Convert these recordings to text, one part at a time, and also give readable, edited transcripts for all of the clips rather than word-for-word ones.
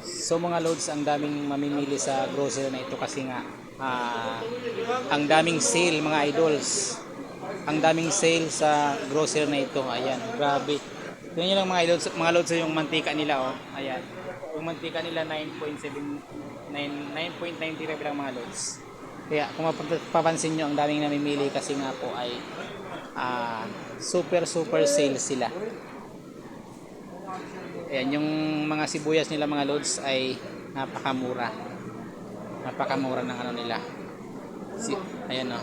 So mga loads, ang daming mamimili sa grocery na ito kasi nga ang daming sale mga idols. Ang daming sale sa grocery na ito. Ayan, grabe. Tingnan nyo lang mga loads yung mantika nila oh. Ayan. Yung mantika nila 9.95 lang mga loads. Kaya kung mapapansin nyo, ang daming namimili kasi nga po ay super sale sila. Ayan, yung mga sibuyas nila mga loads ay napakamura. Napakamura ng ano nila. Ayan o.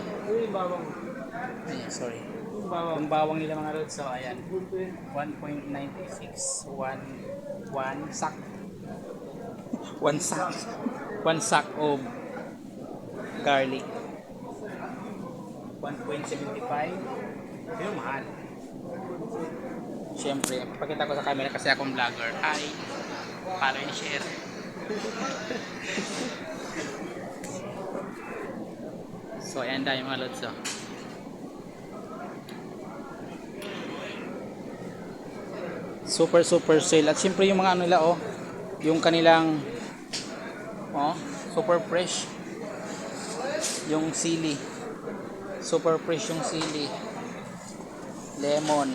Ayan, sorry. Yung bawang nila mga loads, so ayan. 1.96. One sack. One sack of garlic. 1.75. Pero mahal. Siyempre, pakita ko sa camera kasi akong vlogger. Hi! Follow and share. So, ayan dahil mga lods. Oh. Super sale. At siyempre yung mga ano nila, oh. Yung kanilang, oh, super fresh. Yung sili. Super fresh yung sili. Lemon.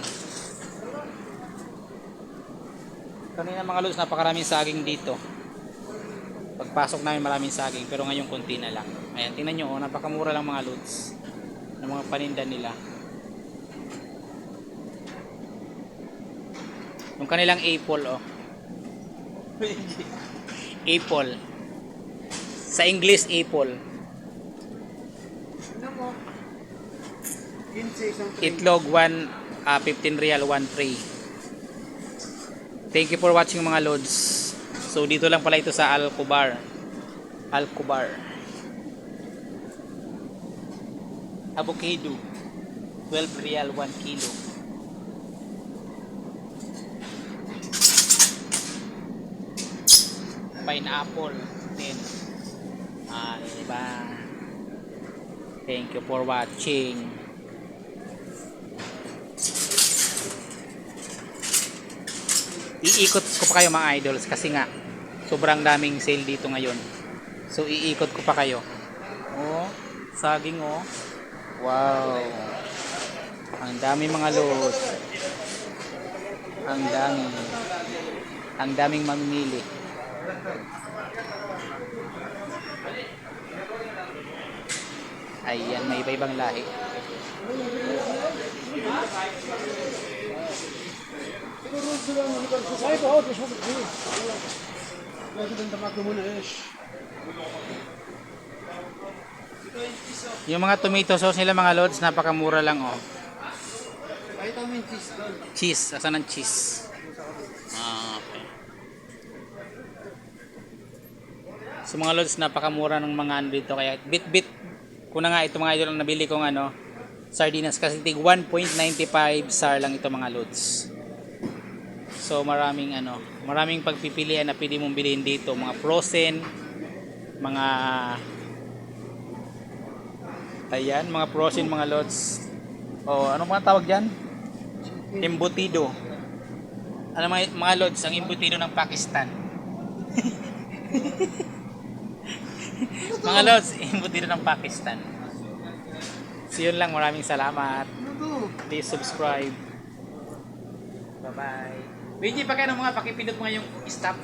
Kanina mga lods, napakaraming saging dito. Pagpasok namin maraming saging, pero ngayon konti na lang. Ayan, tingnan nyo, oh, napakamura lang mga lods ng mga paninda nila. Yung kanilang apple, oh. Apple. Sa English, apple. Itlog, 15 real, 1 tray. Thank you for watching mga lods. So dito lang pala ito sa Alcobar. Avocado 12 real 1 kilo. Pineapple 10. Diba? Thank you for watching. Iikot ko pa kayo mga idols kasi nga sobrang daming sale dito ngayon. So iikot ko pa kayo. Oh, saging oh. Wow. Ang dami mga load. Ang daming mamimili. Ayan, may iba-ibang lahi. Yung mga tomato sauce nila mga loads, napakamura lang oh. Cheese, asan ang cheese? Okay. So mga loads, napakamura ng mga ano dito, kaya bit ko na nga ito mga idol ang nabili kong ano, sardinas kasi tig 1.95 SAR lang ito mga loads. So maraming pagpipilian na pwede mong bilhin dito, mga frozen, mga ayan, mga frozen mga loads. Oh, ano mga tawag diyan? Embutido. Ano mga loads, ang embutido ng Pakistan. Mga loads, embutido ng Pakistan. So yun lang, maraming salamat. Please subscribe. Bye bye. Benji, pakipindot mo nga yung stop.